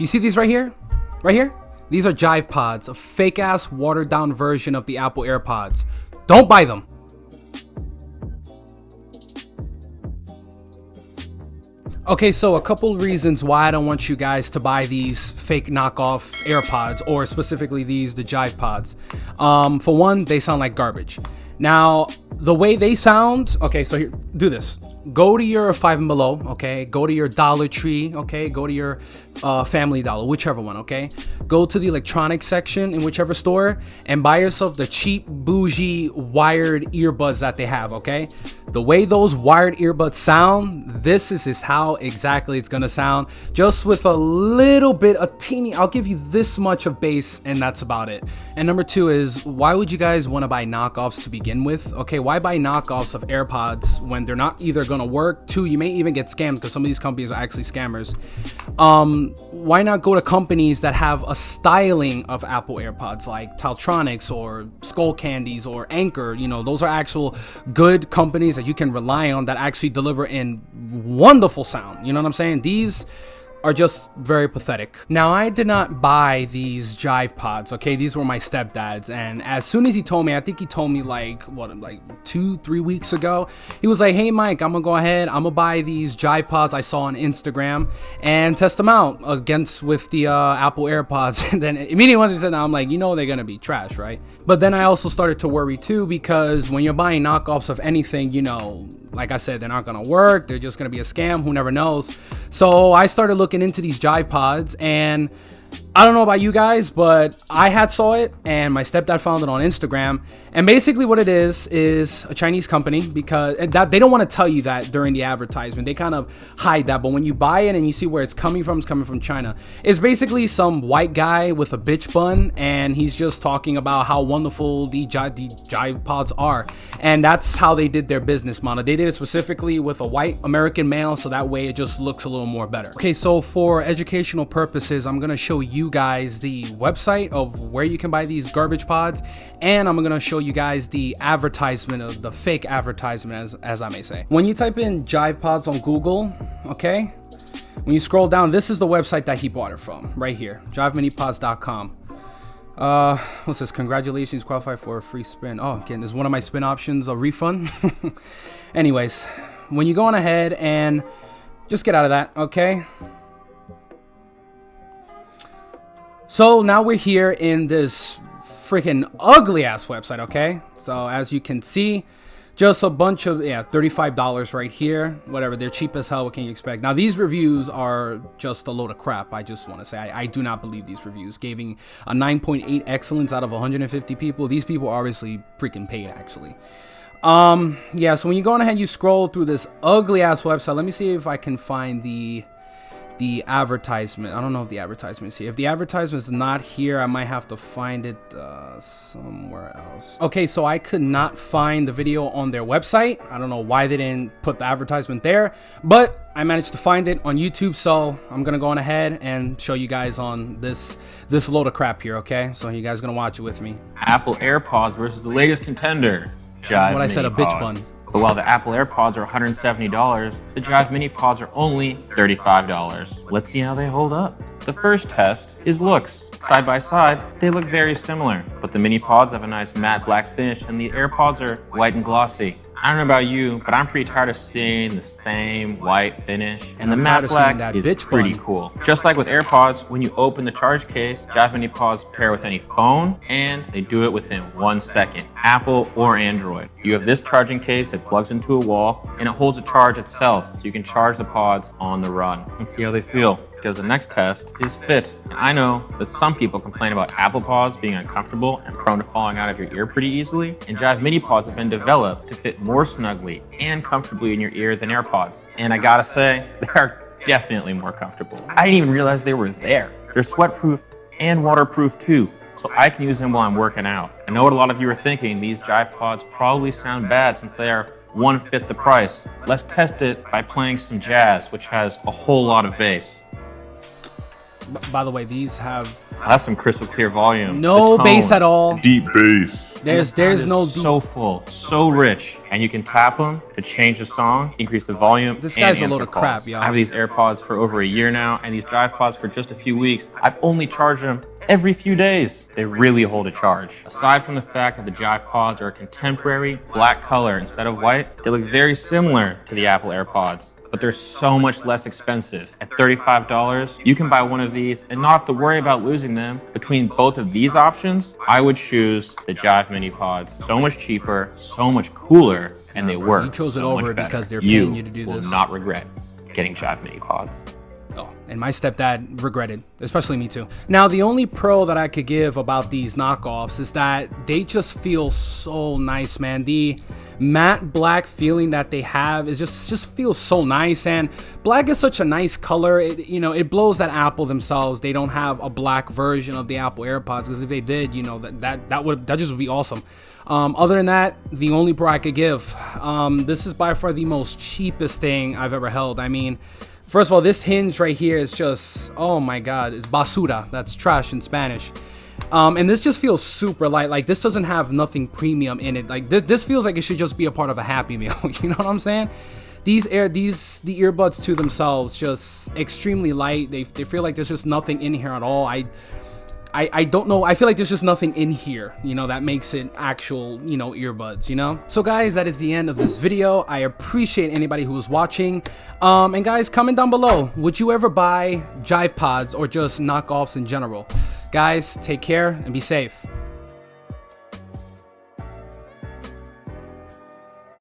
You see these right here? Right here? These are Jive Pods, a fake-ass, watered-down version of the Apple AirPods. Don't buy them. Okay, so a couple reasons why I don't want you guys to buy these fake knockoff AirPods, or specifically the Jive Pods. For one, they sound like garbage. Now, the way they sound, okay, so here, do this. Go to your Five and Below, okay? Go to your Dollar Tree, okay? Go to your Family Dollar, whichever one, okay? Go to the electronics section in whichever store and buy yourself the cheap, bougie, wired earbuds that they have, okay? The way those wired earbuds sound, this is how exactly it's gonna sound. Just with a little bit, a teeny, I'll give you this much of bass, and that's about it. And number two is, why would you guys wanna buy knockoffs to begin with? Okay, why buy knockoffs of AirPods when they're not either gonna work? Two, you may even get scammed because some of these companies are actually scammers. Why not go to companies that have a styling of Apple AirPods like Teltronics or Skull Candies or Anchor? You know, those are actual good companies that you can rely on that actually deliver in wonderful sound. You know what I'm saying? These are just very pathetic. Now, I did not buy these Jive Pods, okay? These were my stepdad's, and as soon as he told me, I think he told me like 2-3 weeks ago, he was like, hey Mike, I'm gonna go ahead, I'm gonna buy these Jive Pods I saw on Instagram and test them out with the Apple AirPods. And then immediately once he said that, I'm like, you know they're gonna be trash, right? But then I also started to worry too, because when you're buying knockoffs of anything, you know, like I said, they're not gonna work, they're just gonna be a scam, who never knows. So I started looking into these Jive Pods, and I don't know about you guys, but I had saw it and my stepdad found it on Instagram. And basically what it is a Chinese company, because that they don't want to tell you that during the advertisement. They kind of hide that, but when you buy it and you see where it's coming from China. It's basically some white guy with a bitch bun, and he's just talking about how wonderful the Jive Pods are. And that's how they did their business model. They did it specifically with a white American male, so that way it just looks a little more better. Okay, so for educational purposes, I'm gonna show you guys the website of where you can buy these garbage pods, and I'm gonna show you guys the advertisement, of the fake advertisement, as I may say. When you type in Jive Pods on Google, okay, when you scroll down, this is the website that he bought it from, right here, jiveminipods.com. What's this? Congratulations, qualify for a free spin. Oh, again, is one of my spin options a refund? Anyways, when you go on ahead and just get out of that, okay? So now we're here in this freaking ugly ass website, okay? So as you can see, just a bunch of, $35 right here. Whatever, they're cheap as hell. What can you expect? Now, these reviews are just a load of crap. I just want to say, I do not believe these reviews. Giving a 9.8 excellence out of 150 people. These people are obviously freaking paid, actually. Yeah, so when you go on ahead, you scroll through this ugly ass website. Let me see if I can find the advertisement. I don't know if the advertisement is here. If the advertisement is not here, I might have to find it somewhere else. Okay, so I could not find the video on their website. I don't know why they didn't put the advertisement there, but I managed to find it on YouTube. So I'm gonna go on ahead and show you guys on this load of crap here. Okay, so you guys gonna watch it with me. Apple AirPods versus the latest contender, Jive What I said, a bitch Pods. bun. But while the Apple AirPods are $170, the Jive Mini Pods are only $35. Let's see how they hold up. The first test is looks. Side by side, they look very similar, but the Mini Pods have a nice matte black finish and the AirPods are white and glossy. I don't know about you, but I'm pretty tired of seeing the same white finish, and the matte black is pretty cool. Just like with AirPods, when you open the charge case, Jive Mini Pods pair with any phone, and they do it within 1 second, Apple or Android. You have this charging case that plugs into a wall, and it holds a charge itself, so you can charge the pods on the run. Let's see how they feel, because the next test is fit. And I know that some people complain about Apple Pods being uncomfortable and prone to falling out of your ear pretty easily, and Jive Mini Pods have been developed to fit more snugly and comfortably in your ear than AirPods. And I gotta say, they are definitely more comfortable. I didn't even realize they were there. They're sweatproof and waterproof too, so I can use them while I'm working out. I know what a lot of you are thinking, these Jive Pods probably sound bad since they are 1/5 the price. Let's test it by playing some jazz, which has a whole lot of bass. By the way, these have that's some crystal clear volume. No bass at all. Deep bass. There's no deep. So full, so rich, and you can tap them to change the song, increase the volume. This guy's a and load answer of crap, calls. y'all. I have these AirPods for over a year now, and these Jive Pods for just a few weeks. I've only charged them every few days. They really hold a charge. Aside from the fact that the Jive Pods are a contemporary black color instead of white, they look very similar to the Apple AirPods, but they're so much less expensive. At $35, you can buy one of these and not have to worry about losing them. Between both of these options, I would choose the Jive Mini Pods. So much cheaper, so much cooler, and they work. You chose it so over much better. because they're paying you to do will this. not regret getting Jive Mini Pods. Oh, and my stepdad regretted, especially me too. Now, the only pro that I could give about these knockoffs is that they just feel so nice, man. The matte black feeling that they have is just feels so nice, and black is such a nice color. It blows that Apple themselves, they don't have a black version of the Apple AirPods, because if they did, that just would be awesome. Other than that, the only pro I could give, this is by far the most cheapest thing I've ever held. I mean, first of all, this hinge right here is just, oh my god, it's basura. That's trash in Spanish. And this just feels super light. Like, this doesn't have nothing premium in it. Like, this feels like it should just be a part of a Happy Meal. You know what I'm saying? The earbuds to themselves, just extremely light. They feel like there's just nothing in here at all. I don't know. I feel like there's just nothing in here, that makes it actual, earbuds, So guys, that is the end of this video. I appreciate anybody who was watching. And guys, comment down below. Would you ever buy Jive Pods or just knockoffs in general? Guys, take care and be safe.